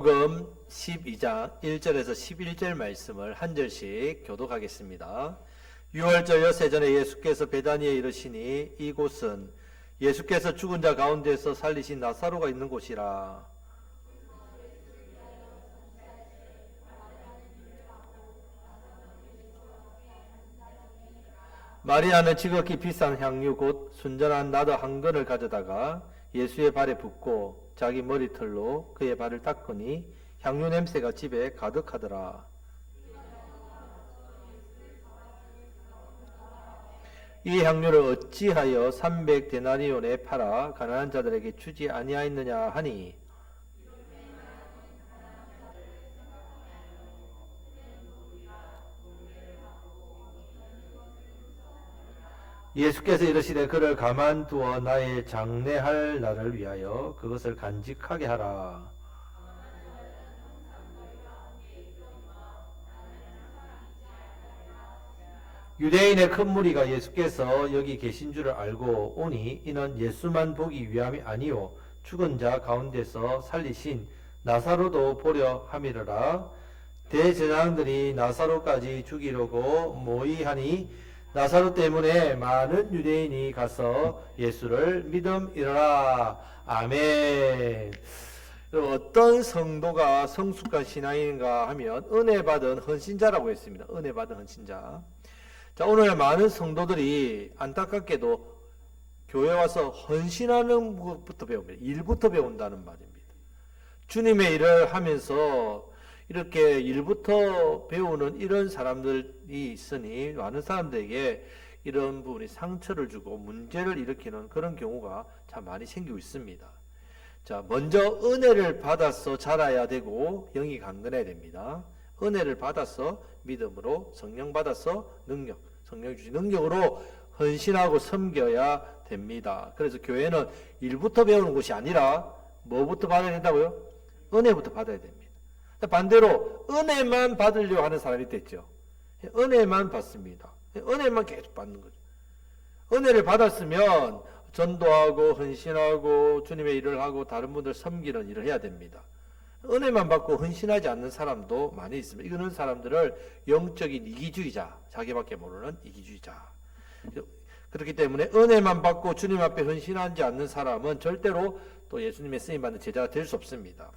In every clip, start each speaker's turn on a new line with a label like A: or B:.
A: 요한복음 12장 1절에서 11절 말씀을 한 절씩 교독하겠습니다. 유월절 엿새 전에 예수께서 베다니에 이르시니 이곳은 예수께서 죽은 자 가운데서 살리신 나사로가 있는 곳이라. 마리아는 지극히 비싼 향유 곧 순전한 나드 한 근을 가져다가 예수의 발에 붓고 자기 머리털로 그의 발을 닦으니 향유 냄새가 집에 가득하더라. 이 향유를 어찌하여 300데나리온에 팔아 가난한 자들에게 주지 아니하였느냐 하니, 예수께서 이르시되 그를 가만두어 나의 장례할 날을 위하여 그것을 간직하게 하라. 유대인의 큰 무리가 예수께서 여기 계신 줄을 알고 오니 이는 예수만 보기 위함이 아니요 죽은 자 가운데서 살리신 나사로도 보려 함이러라. 대제사장들이 나사로까지 죽이려고 모의하니 나사로 때문에 많은 유대인이 가서 예수를 믿음이러라. 아멘. 어떤 성도가 성숙한 신앙인가 하면 은혜 받은 헌신자라고 했습니다. 은혜 받은 헌신자. 자, 오늘 많은 성도들이 안타깝게도 교회 와서 헌신하는 것부터 배웁니다. 일부터 배운다는 말입니다. 주님의 일을 하면서 이렇게 일부터 배우는 이런 사람들이 있으니 많은 사람들에게 이런 부분이 상처를 주고 문제를 일으키는 그런 경우가 참 많이 생기고 있습니다. 자, 먼저 은혜를 받아서 자라야 되고 영이 강건해야 됩니다. 은혜를 받아서 믿음으로, 성령 받아서 능력, 성령 주신 능력으로 헌신하고 섬겨야 됩니다. 그래서 교회는 일부터 배우는 곳이 아니라 뭐부터 받아야 된다고요? 은혜부터 받아야 됩니다. 반대로 은혜만 받으려고 하는 사람이 있겠죠. 은혜만 받습니다. 은혜만 계속 받는 거죠. 은혜를 받았으면 전도하고 헌신하고 주님의 일을 하고 다른 분들 섬기는 일을 해야 됩니다. 은혜만 받고 헌신하지 않는 사람도 많이 있습니다. 이거는 사람들을 영적인 이기주의자, 자기밖에 모르는 이기주의자. 그렇기 때문에 은혜만 받고 주님 앞에 헌신하지 않는 사람은 절대로 또 예수님의 쓰임받는 제자가 될 수 없습니다.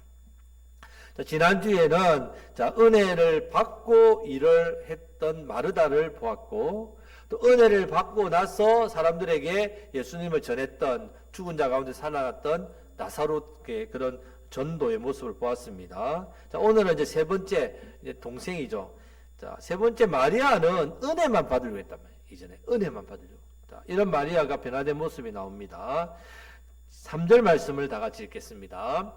A: 자, 지난주에는 은혜를 받고 일을 했던 마르다를 보았고, 또 은혜를 받고 나서 사람들에게 예수님을 전했던 죽은 자 가운데 살아났던 나사로의 그런 전도의 모습을 보았습니다. 자, 오늘은 이제 세 번째 동생이죠. 자, 세 번째 마리아는 은혜만 받으려고 했단 말이에요. 이전에 은혜만 받으려고. 자, 이런 마리아가 변화된 모습이 나옵니다. 3절 말씀을 다 같이 읽겠습니다.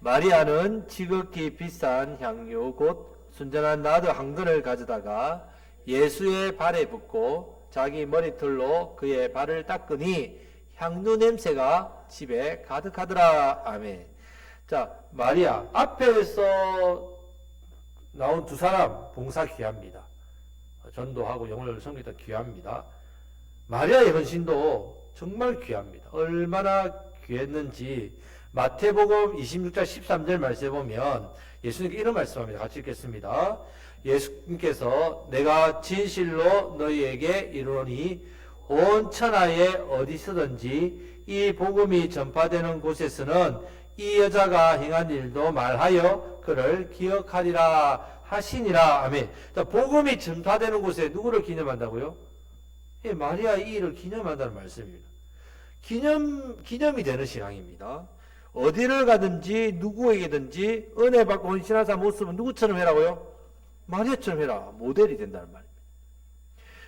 A: 마리아는 지극히 비싼 향유 곧 순전한 나드 한 근을 가져다가 예수의 발에 붓고 자기 머리털로 그의 발을 닦으니 향유 냄새가 집에 가득하더라. 아멘. 자, 마리아 앞에서 나온 두 사람 봉사 귀합니다. 전도하고 영혼을 섬기던 귀합니다. 마리아의 헌신도 정말 귀합니다. 얼마나 귀했는지 마태복음 26장 13절 말씀에 보면 예수님께 이런 말씀합니다. 같이 읽겠습니다. 예수님께서 내가 진실로 너희에게 이르노니 온 천하에 어디서든지 이 복음이 전파되는 곳에서는 이 여자가 행한 일도 말하여 그를 기억하리라 하시니라. 아멘. 자, 복음이 전파되는 곳에 누구를 기념한다고요? 예, 마리아 이 일을 기념한다는 말씀입니다. 기념이 되는 신앙입니다. 어디를 가든지 누구에게든지 은혜 받고 헌신한 사람 모습은 누구처럼 해라고요? 마리아처럼 해라. 모델이 된다는 말입니다.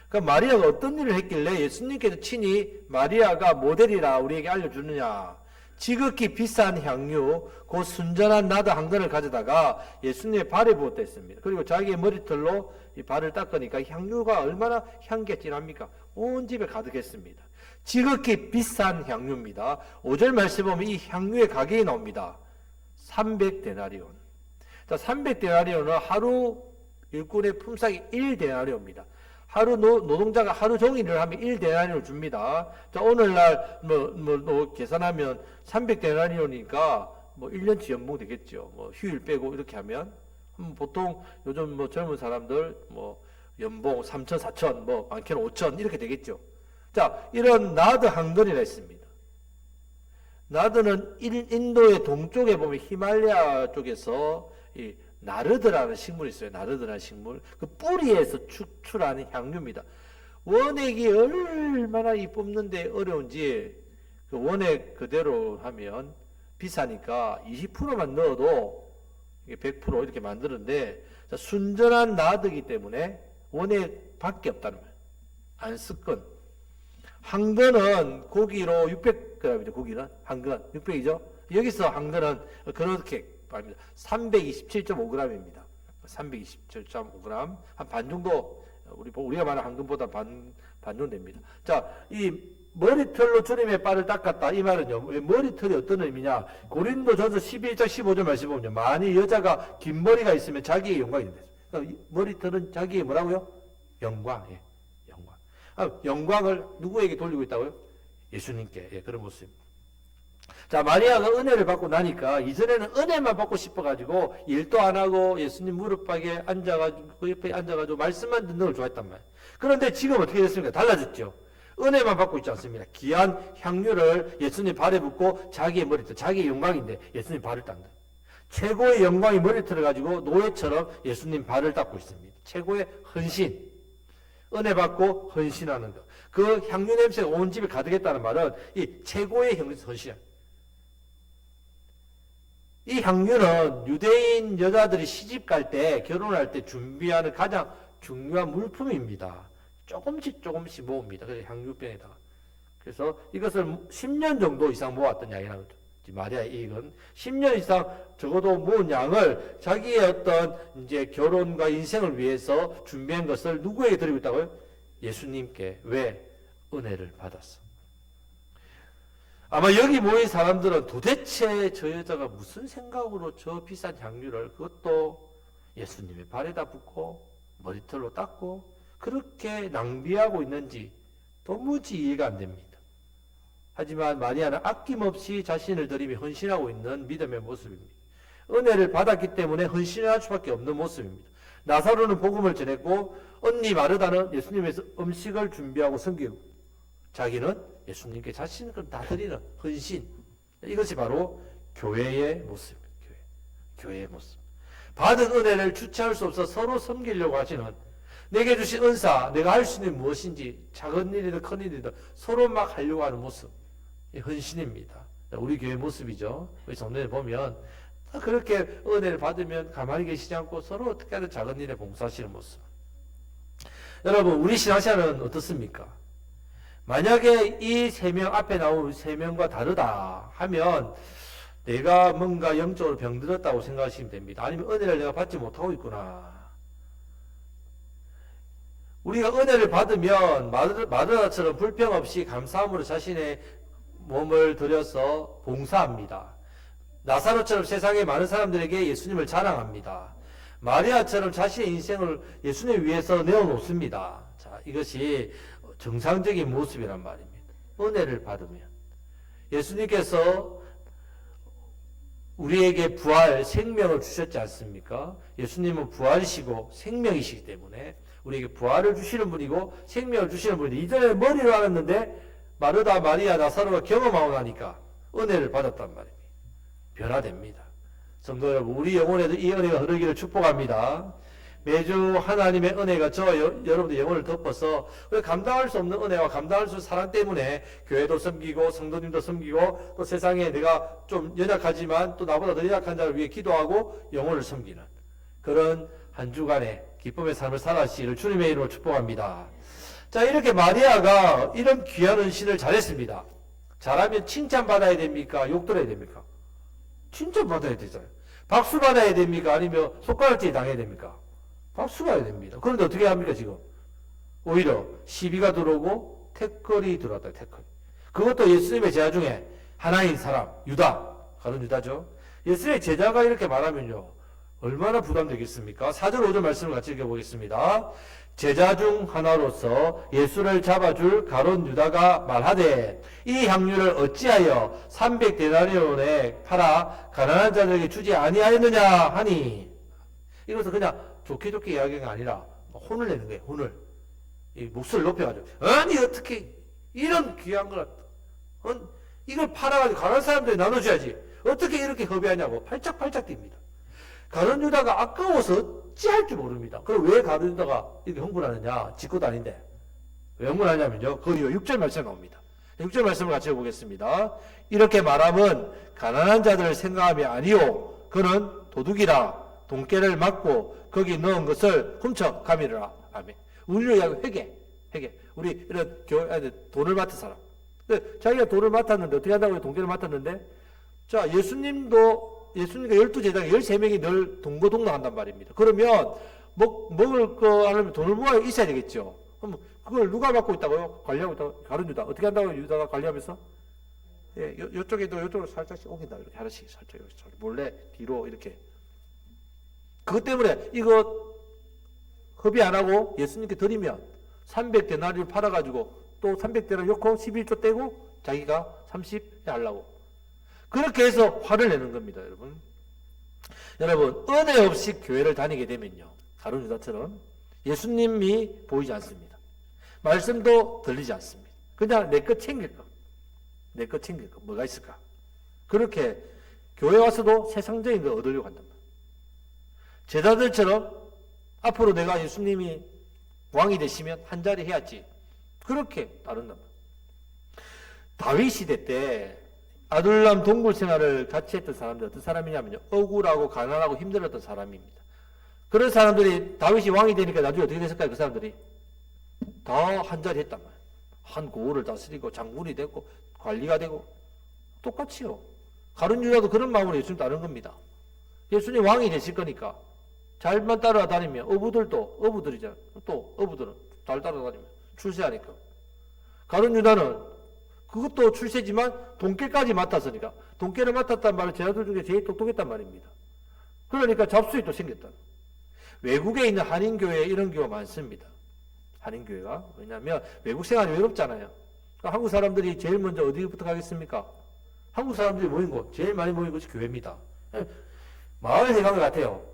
A: 그러니까 마리아가 어떤 일을 했길래 예수님께서 친히 마리아가 모델이라 우리에게 알려주느냐. 지극히 비싼 향유 곧 순전한 나드 한 근을 가져다가 예수님의 발에 부었다 했습니다. 그리고 자기의 머리털로 이 발을 닦으니까 향유가 얼마나 향기가 진합니까? 온 집에 가득했습니다. 지극히 비싼 향유입니다. 5절 말씀에 보면 이 향유의 가격이 나옵니다. 300데나리온. 자, 300데나리온은 하루 일꾼의 품삯이 1데나리온입니다. 하루 노동자가 하루 종일 일을 하면 1데나리온을 줍니다. 자, 오늘날 계산하면 300데나리온이니까 뭐 1년치 연봉 되겠죠. 뭐 휴일 빼고 이렇게 하면 보통 요즘 뭐 젊은 사람들 뭐 연봉 3천, 4천, 뭐 많게는 5천 이렇게 되겠죠. 자, 이런 나드 항근이라 있습니다. 나드는 인도의 동쪽에 보면 히말라야 쪽에서 이 나르드라는 식물이 있어요. 나르드라는 식물. 그 뿌리에서 추출하는 향료입니다. 원액이 얼마나 이 뽑는데 어려운지 그 원액 그대로 하면 비싸니까 20%만 넣어도 이게 100% 이렇게 만드는데 순전한 나드이기 때문에 원액밖에 없다는 거예요. 안 쓰건. 항근은 고기로 600g이죠. 고기는 항근 600이죠. 여기서 항근은 그렇게 말합니다. 327.5g입니다. 327.5g 한 반 정도 우리가 말하는 항근보다 반 정도 됩니다. 자, 이 머리털로 주님의 발을 닦았다. 이 말은요. 머리털이 어떤 의미냐? 고린도전서 11장 15절 말씀 보면 만일 여자가 긴 머리가 있으면 자기의 영광이 된다. 그러니까 머리털은 자기의 뭐라고요? 영광. 예. 영광. 영광을 누구에게 돌리고 있다고요? 예수님께. 예, 그런 모습입니다. 자, 마리아가 은혜를 받고 나니까 이전에는 은혜만 받고 싶어가지고 일도 안 하고 예수님 무릎팍에 앉아가지고 그 옆에 앉아가지고 말씀만 듣는 걸 좋아했단 말이에요. 그런데 지금 어떻게 됐습니까? 달라졌죠. 은혜만 받고 있지 않습니다. 귀한 향유를 예수님 발에 붓고 자기의 머리털, 자기의 영광인데 예수님 발을 닦는다. 최고의 영광이 머리털을 가지고 노예처럼 예수님 발을 닦고 있습니다. 최고의 헌신. 은혜 받고 헌신하는 것. 그 향유 냄새가 온 집에 가득했다는 말은 이 최고의 헌신. 이 향유는 유대인 여자들이 시집 갈 때, 결혼할 때 준비하는 가장 중요한 물품입니다. 조금씩 모읍니다. 그래서 향유병에다가. 그래서 이것을 10년 정도 이상 모았던 양이라는 거죠. 마리아의 이익은 10년 이상 적어도 모은 양을 자기의 어떤 이제 결혼과 인생을 위해서 준비한 것을 누구에게 드리고 있다고요? 예수님께. 왜? 은혜를 받았어. 아마 여기 모인 사람들은 도대체 저 여자가 무슨 생각으로 저 비싼 향유를 그것도 예수님의 발에다 붓고 머리털로 닦고 그렇게 낭비하고 있는지 도무지 이해가 안 됩니다. 하지만 마리아는 아낌없이 자신을 드리며 헌신하고 있는 믿음의 모습입니다. 은혜를 받았기 때문에 헌신할 수밖에 없는 모습입니다. 나사로는 복음을 전했고 언니 마르다는 예수님에서 음식을 준비하고 섬기고 자기는 예수님께 자신을 다 드리는 헌신. 이것이 바로 교회의 모습입니다. 교회의 모습. 받은 은혜를 주체할 수 없어 서로 섬기려고 하시는 내게 주신 은사, 내가 할 수 있는 무엇인지 작은 일이든 큰 일이든 서로 막 하려고 하는 모습. 헌신입니다. 우리 교회의 모습이죠. 우리 성도에 보면 그렇게 은혜를 받으면 가만히 계시지 않고 서로 어떻게 하든 작은 일에 봉사하시는 모습. 여러분, 우리 신앙생활은 어떻습니까? 만약에 이 세 명 앞에 나온 세 명과 다르다 하면 내가 뭔가 영적으로 병들었다고 생각하시면 됩니다. 아니면 은혜를 내가 받지 못하고 있구나. 우리가 은혜를 받으면 마르다처럼 불평 없이 감사함으로 자신의 몸을 들여서 봉사합니다. 나사로처럼 세상의 많은 사람들에게 예수님을 자랑합니다. 마리아처럼 자신의 인생을 예수님 위해서 내어놓습니다. 자, 이것이 정상적인 모습이란 말입니다. 은혜를 받으면. 예수님께서 우리에게 부활, 생명을 주셨지 않습니까? 예수님은 부활이시고 생명이시기 때문에 우리에게 부활을 주시는 분이고 생명을 주시는 분인데 이전에 머리로 알았는데 마르다, 마리아, 나사로가 경험하고 나니까 은혜를 받았단 말입니다. 변화됩니다. 성도 여러분, 우리 영혼에도 이 은혜가 흐르기를 축복합니다. 매주 하나님의 은혜가 여러분들 영혼을 덮어서 감당할 수 없는 은혜와 감당할 수 없는 사랑 때문에 교회도 섬기고 성도님도 섬기고 또 세상에 내가 좀 연약하지만 또 나보다 더 연약한 자를 위해 기도하고 영혼을 섬기는 그런 한 주간의 기쁨의 삶을 살아가시기를 주님의 이름으로 축복합니다. 자, 이렇게 마리아가 이런 귀한 헌신을 잘했습니다. 잘하면 칭찬받아야 됩니까? 욕 들어야 됩니까? 칭찬받아야 되잖아요. 박수 받아야 됩니까? 아니면 손가락질 당해야 됩니까? 박수 받아야 됩니다. 그런데 어떻게 합니까, 지금? 오히려 시비가 들어오고 태클이 들어왔다, 태클. 그것도 예수님의 제자 중에 하나인 사람, 유다. 가론 유다죠. 예수님의 제자가 이렇게 말하면요. 얼마나 부담되겠습니까? 4절 5절 말씀을 같이 읽어보겠습니다. 제자 중 하나로서 예수를 잡아줄 가룟 유다가 말하되 이 향유를 어찌하여 300데나리온에 팔아 가난한 자들에게 주지 아니하였느냐 하니, 이것은 그냥 좋게 좋게 이야기한 게 아니라 혼을 내는 거예요. 혼을. 이 목소리를 높여가지고 아니 어떻게 이런 귀한 걸 이걸 팔아가지고 가난한 사람들이 나눠줘야지 어떻게 이렇게 허비하냐고 팔짝팔짝 뜁니다. 가룟 유다가 아까워서 어찌할 줄 모릅니다. 그럼 왜 가룟 유다가 이렇게 흥분하느냐? 지 것도 아닌데 왜 흥분하냐면요, 그 이후 6절 말씀 나옵니다. 6절 말씀을 같이 읽어보겠습니다. 이렇게 말함은 가난한 자들을 생각함이 아니요 그는 도둑이라 돈깨를 맞고 거기 넣은 것을 훔쳐 가미르라. 아멘. 우리로 하여금 회개. 우리 이런 교회 돈을 맡은 사람. 자기가 돈을 맡았는데 어떻게 한다고요? 돈깨를 맡았는데, 자, 예수님과 12제자가 13명이 늘 동거동락한단 말입니다. 그러면 먹을 거 하려면 돈을 모아 있어야 되겠죠. 그럼 그걸 누가 맡고 있다고요? 관리하고 있다고? 가룟 유다. 어떻게 한다고요? 유다가 관리하면서? 예, 요쪽에도 요쪽으로 살짝씩 옮긴다. 이렇게 하나씩 살짝 몰래 뒤로 이렇게. 그것 때문에 이거 허비 안 하고 예수님께 드리면 300데나리를 팔아가지고 또 300데나리 넣고 11조 떼고 자기가 30에 하려고. 그렇게 해서 화를 내는 겁니다, 여러분. 여러분, 은혜 없이 교회를 다니게 되면요, 가룟 유다처럼 예수님이 보이지 않습니다. 말씀도 들리지 않습니다. 그냥 내 것 챙길 거. 뭐가 있을까? 그렇게 교회 와서도 세상적인 걸 얻으려고 한단 말이에요. 제자들처럼 앞으로 내가 예수님이 왕이 되시면 한 자리 해야지. 그렇게 따른단 말이에요. 다윗 시대 때 아둘람 동굴 생활을 같이 했던 사람들 어떤 사람이냐면요, 억울하고 가난하고 힘들었던 사람입니다. 그런 사람들이 다윗이 왕이 되니까 나중에 어떻게 됐을까요? 그 사람들이 다 한 자리 했단 말이에요. 한 고을을 다스리고 장군이 되고 관리가 되고 똑같이요. 가룟 유다도 그런 마음으로 예수님 따르는 겁니다. 예수님 왕이 되실 거니까 잘만 따라다니면 어부들이잖아요. 또 어부들은 잘 따라다니면 출세하니까. 가룟 유다는 그것도 출세지만 돈깨까지 맡았으니까, 돈깨를 맡았단 말은 제자들 중에 제일 똑똑했단 말입니다. 그러니까 잡수익도 생겼다. 외국에 있는 한인교회에 이런 경우가 많습니다. 한인교회가. 왜냐하면 외국 생활이 외롭잖아요. 그러니까 한국 사람들이 제일 먼저 어디부터 가겠습니까? 한국 사람들이 모인 곳, 제일 많이 모인 곳이 교회입니다. 마을 회관 같아요.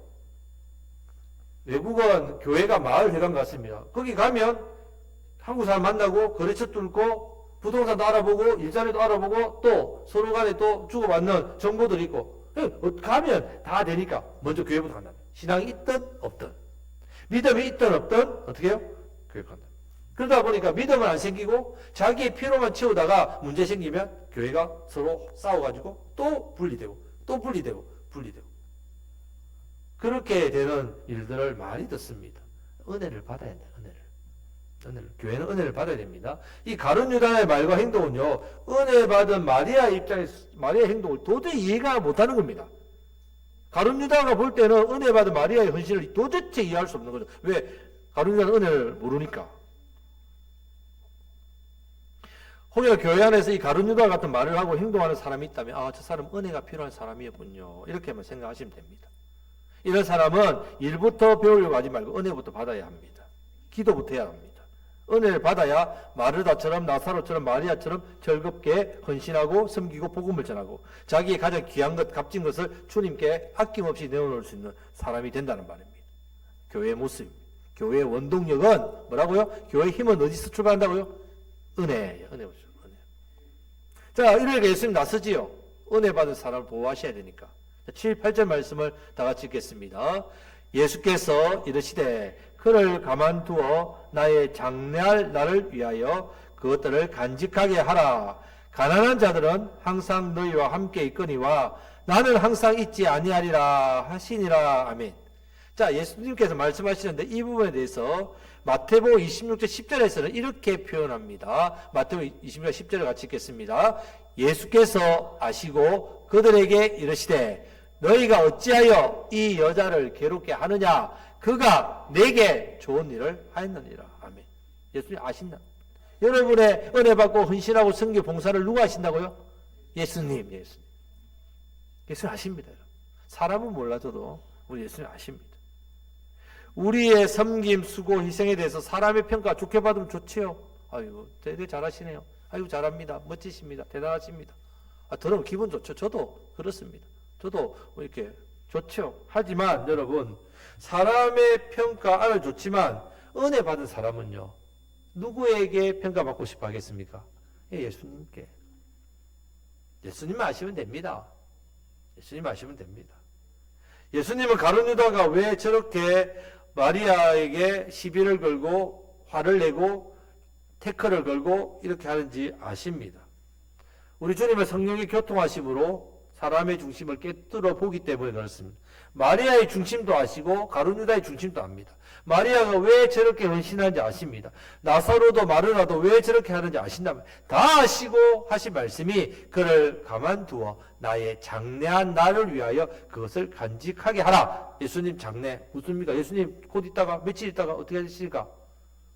A: 외국은 교회가 마을 회관 같습니다. 거기 가면 한국 사람 만나고 거래처 뚫고 부동산도 알아보고 일자리도 알아보고 또 서로 간에 또 주고받는 정보들이 있고, 가면 다 되니까 먼저 교회부터 간다. 신앙이 있든 없든, 믿음이 있든 없든 어떻게 해요? 교회 간다. 그러다 보니까 믿음은 안 생기고 자기의 피로만 채우다가 문제 생기면 교회가 서로 싸워가지고 또 분리되고 그렇게 되는 일들을 많이 듣습니다. 은혜를 받아야 돼요. 교회는 은혜를 받아야 됩니다. 이 가룟 유다의 말과 행동은요, 은혜 받은 마리아 입장에서 마리아의 행동을 도저히 이해가 못하는 겁니다. 가룟 유다가 볼 때는 은혜 받은 마리아의 헌신을 도대체 이해할 수 없는 거죠. 왜? 가룟 유다는 은혜를 모르니까. 혹여 교회 안에서 이 가룟 유다 같은 말을 하고 행동하는 사람이 있다면, 아, 저 사람 은혜가 필요한 사람이었군요. 이렇게만 생각하시면 됩니다. 이런 사람은 일부터 배우려고 하지 말고 은혜부터 받아야 합니다. 기도부터 해야 합니다. 은혜를 받아야 마르다처럼 나사로처럼 마리아처럼 즐겁게 헌신하고 섬기고 복음을 전하고 자기의 가장 귀한 것, 값진 것을 주님께 아낌없이 내어놓을 수 있는 사람이 된다는 말입니다. 교회의 모습입니다. 교회의 원동력은 뭐라고요? 교회의 힘은 어디서 출발한다고요? 은혜예요. 은혜. 자, 이렇게 예수님 나서지요. 은혜 받은 사람을 보호하셔야 되니까. 7, 8절 말씀을 다 같이 읽겠습니다. 예수께서 이르시되 그를 가만두어 나의 장래할 날을 위하여 그것들을 간직하게 하라. 가난한 자들은 항상 너희와 함께 있거니와 나는 항상 있지 아니하리라 하시니라. 아멘. 자, 예수님께서 말씀하시는데 이 부분에 대해서 마태복음 26절 10절에서는 이렇게 표현합니다. 마태복음 26절 10절을 같이 읽겠습니다. 예수께서 아시고 그들에게 이르시되 너희가 어찌하여 이 여자를 괴롭게 하느냐? 그가 내게 좋은 일을 하였느니라. 아멘. 예수님 아신다. 여러분의 은혜 받고 헌신하고 성교 봉사를 누가 하신다고요? 예수님. 예수님 아십니다. 사람은 몰라줘도 우리 예수님 아십니다. 우리의 섬김, 수고, 희생에 대해서 사람의 평가 좋게 받으면 좋지요. 아이고, 되게 잘하시네요. 아이고, 잘합니다. 멋지십니다. 대단하십니다. 들으면 기분 좋죠. 저도 그렇습니다. 저도 이렇게 좋죠. 하지만 여러분, 사람의 평가 아주 좋지만 은혜 받은 사람은요, 누구에게 평가받고 싶어 하겠습니까? 예수님께. 예수님만 아시면 됩니다. 예수님 아시면 됩니다. 예수님은 가룟 유다가 왜 저렇게 마리아에게 시비를 걸고 화를 내고 태클을 걸고 이렇게 하는지 아십니다. 우리 주님의 성령의 교통하심으로 사람의 중심을 깨뜨려 보기 때문에 그렇습니다. 마리아의 중심도 아시고 가룟 유다의 중심도 압니다. 마리아가 왜 저렇게 헌신하는지 아십니다. 나사로도 마르나도 왜 저렇게 하는지 아신다면 다 아시고 하신 말씀이 그를 가만두어 나의 장래한 나를 위하여 그것을 간직하게 하라. 예수님 장래 무슨입니까? 예수님 곧 있다가 며칠 있다가 어떻게 하십니까?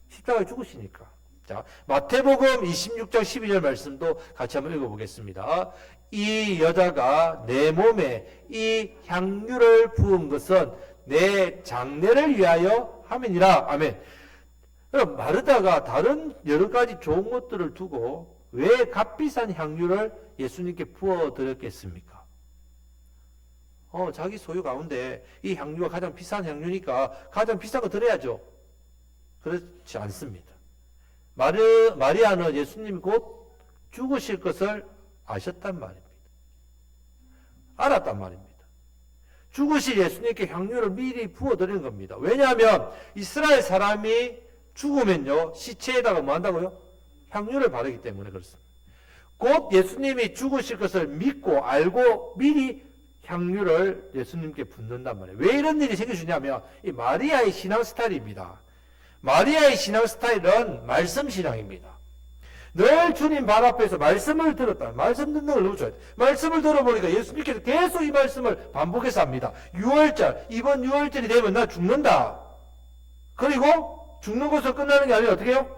A: 십자가에 죽으시니까. 자, 마태복음 26장 12절 말씀도 같이 한번 읽어보겠습니다. 이 여자가 내 몸에 이 향유를 부은 것은 내 장래를 위하여 함이니라. 아멘. 그럼 마르다가 다른 여러 가지 좋은 것들을 두고 왜 값비싼 향유를 예수님께 부어드렸겠습니까? 자기 소유 가운데 이 향유가 가장 비싼 향유니까 가장 비싼 거 드려야죠. 그렇지 않습니다. 마리아는 예수님 곧 죽으실 것을 아셨단 말입니다. 알았단 말입니다. 죽으실 예수님께 향유를 미리 부어드리는 겁니다. 왜냐하면 이스라엘 사람이 죽으면요, 시체에다가 뭐 한다고요? 향유를 바르기 때문에 그렇습니다. 곧 예수님이 죽으실 것을 믿고 알고 미리 향유를 예수님께 붓는단 말이에요. 왜 이런 일이 생겨주냐면 이 마리아의 신앙 스타일입니다. 마리아의 신앙 스타일은 말씀 신앙입니다. 늘 주님 발 앞에서 말씀을 들었다. 말씀 듣는 걸 너무 좋아해요. 말씀을 들어보니까 예수님께서 계속 이 말씀을 반복해서 합니다. 6월절, 이번 6월절이 되면 나 죽는다. 그리고 죽는 것으로 끝나는 게 아니라 어떻게 해요?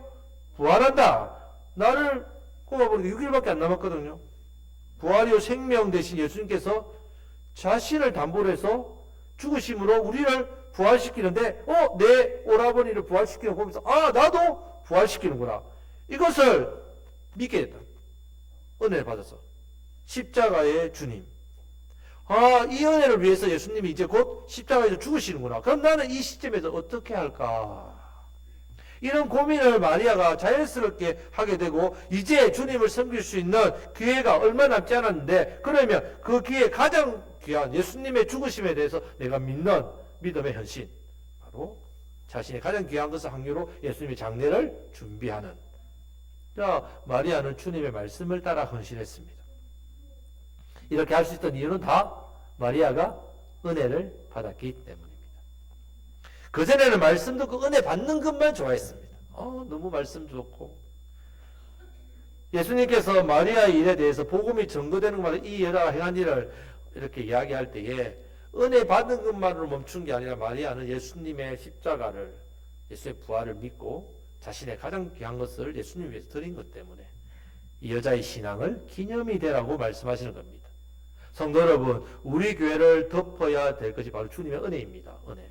A: 부활한다. 나를 꼽아보니까 6일밖에 안 남았거든요. 부활이요 생명 대신 예수님께서 자신을 담보로 해서 죽으심으로 우리를 부활시키는데 내 오라버니를 부활시키는 거 보면서 나도 부활시키는구나. 이것을 믿게 됐다. 은혜를 받아서. 십자가의 주님. 이 은혜를 위해서 예수님이 이제 곧 십자가에서 죽으시는구나. 그럼 나는 이 시점에서 어떻게 할까? 이런 고민을 마리아가 자연스럽게 하게 되고 이제 주님을 섬길 수 있는 기회가 얼마 남지 않았는데 그러면 그 기회 가장 귀한 예수님의 죽으심에 대해서 내가 믿는 믿음의 현신. 바로 자신의 가장 귀한 것을 향유로 예수님의 장례를 준비하는. 자, 마리아는 주님의 말씀을 따라 헌신했습니다. 이렇게 할 수 있던 이유는 다 마리아가 은혜를 받았기 때문입니다. 그전에는 말씀 듣고 은혜 받는 것만 좋아했습니다. 너무 말씀 좋고. 예수님께서 마리아의 일에 대해서 복음이 전거되는 것마다 이 여자가 행한 일을 이렇게 이야기할 때에 은혜 받은 것만으로 멈춘 게 아니라 마리아는 예수님의 십자가를, 예수의 부활을 믿고 자신의 가장 귀한 것을 예수님 위해서 드린 것 때문에 이 여자의 신앙을 기념이 되라고 말씀하시는 겁니다. 성도 여러분, 우리 교회를 덮어야 될 것이 바로 주님의 은혜입니다. 은혜.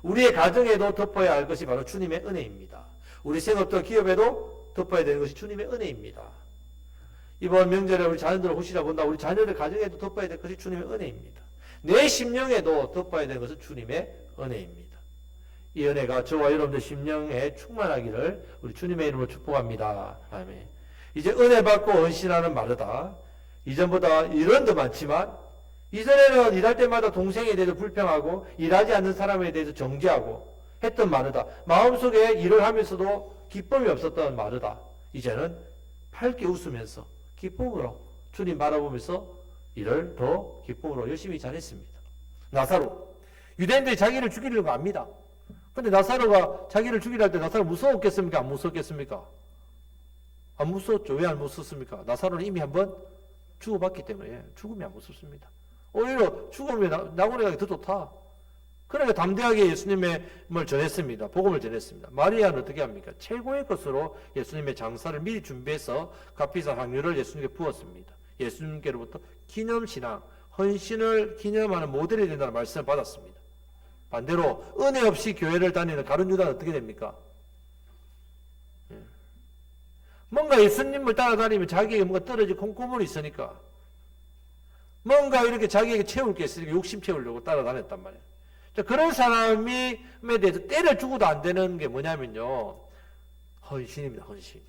A: 우리의 가정에도 덮어야 할 것이 바로 주님의 은혜입니다. 우리 생업도 기업에도 덮어야 되는 것이 주님의 은혜입니다. 이번 명절에 우리 자녀들을 혹시나 본다. 우리 자녀들 가정에도 덮어야 될 것이 주님의 은혜입니다. 내 심령에도 덮어야 되는 것은 주님의 은혜입니다. 이 은혜가 저와 여러분들 심령에 충만하기를 우리 주님의 이름으로 축복합니다. 아멘. 이제 은혜 받고 헌신하는 마르다. 이전보다 일은 더 많지만 이전에는 일할 때마다 동생에 대해서 불평하고 일하지 않는 사람에 대해서 정죄하고 했던 마르다. 마음속에 일을 하면서도 기쁨이 없었던 마르다. 이제는 밝게 웃으면서 기쁨으로 주님 바라보면서 일을 더 기쁨으로 열심히 잘했습니다. 나사로. 유대인들이 자기를 죽이려고 합니다. 근데 나사로가 자기를 죽이려 할 때 나사로 무서웠겠습니까? 안 무서웠겠습니까? 안 무서웠죠. 왜 안 무서웠습니까? 나사로는 이미 한번 죽어봤기 때문에 죽음이 안 무섭습니다. 오히려 죽음이 나고래 가기 더 좋다. 그러니까 담대하게 예수님을 전했습니다. 복음을 전했습니다. 마리아는 어떻게 합니까? 최고의 것으로 예수님의 장사를 미리 준비해서 값비싼 향유를 예수님께 부었습니다. 예수님께로부터 기념신앙, 헌신을 기념하는 모델이 된다는 말씀을 받았습니다. 반대로 은혜 없이 교회를 다니는 가룟 유다는 어떻게 됩니까? 뭔가 예수님을 따라다니면 자기에게 뭔가 떨어질 콩고물이 있으니까 뭔가 이렇게 자기에게 채울 게 있으니까 욕심 채우려고 따라다녔단 말이에요. 자, 그런 사람에 대해서 때려주고도 안 되는 게 뭐냐면요, 헌신입니다. 헌신.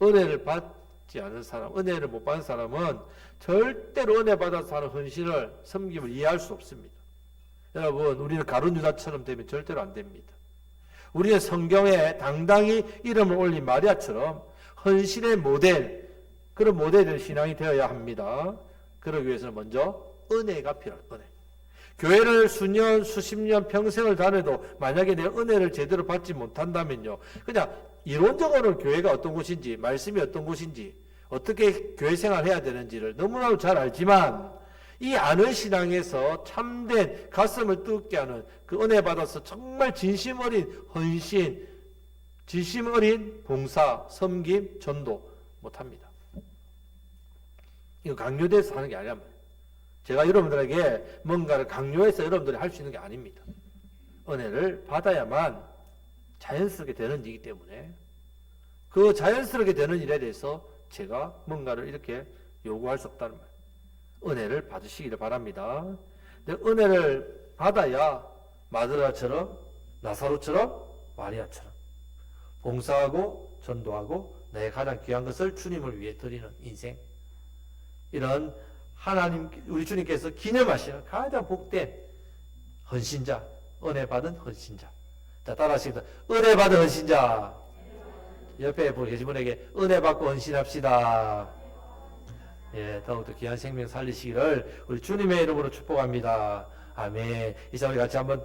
A: 은혜를 받지 않은 사람, 은혜를 못 받은 사람은 절대로 은혜 받아서 하는 헌신을, 섬김을 이해할 수 없습니다. 여러분, 우리는 가룟 유다처럼 되면 절대로 안 됩니다. 우리는 성경에 당당히 이름을 올린 마리아처럼 헌신의 모델, 그런 모델의 신앙이 되어야 합니다. 그러기 위해서는 먼저 은혜가 필요합니다. 은혜. 교회를 수년, 수십 년, 평생을 다녀도 만약에 내 은혜를 제대로 받지 못한다면요, 그냥 이론적으로는 교회가 어떤 곳인지, 말씀이 어떤 곳인지, 어떻게 교회 생활해야 되는지를 너무나도 잘 알지만 이 아는 신앙에서 참된 가슴을 뜨겁게 하는 그 은혜 받아서 정말 진심 어린 헌신, 진심 어린 봉사, 섬김, 전도 못합니다. 이거 강요돼서 하는 게 아니란 말이에요. 제가 여러분들에게 뭔가를 강요해서 여러분들이 할 수 있는 게 아닙니다. 은혜를 받아야만 자연스럽게 되는 일이기 때문에 그 자연스럽게 되는 일에 대해서 제가 뭔가를 이렇게 요구할 수 없다는 말이에요. 은혜를 받으시기를 바랍니다. 은혜를 받아야 마드라처럼, 나사로처럼, 마리아처럼 봉사하고 전도하고 내 가장 귀한 것을 주님을 위해 드리는 인생, 이런 하나님, 우리 주님께서 기념하시는 가장 복된 헌신자, 은혜 받은 헌신자. 자, 따라하시겠다. 은혜 받은 헌신자. 옆에 계신 분에게 은혜 받고 헌신합시다. 예, 더욱더 귀한 생명 살리시기를 우리 주님의 이름으로 축복합니다. 아멘. 이제 우리 같이 한번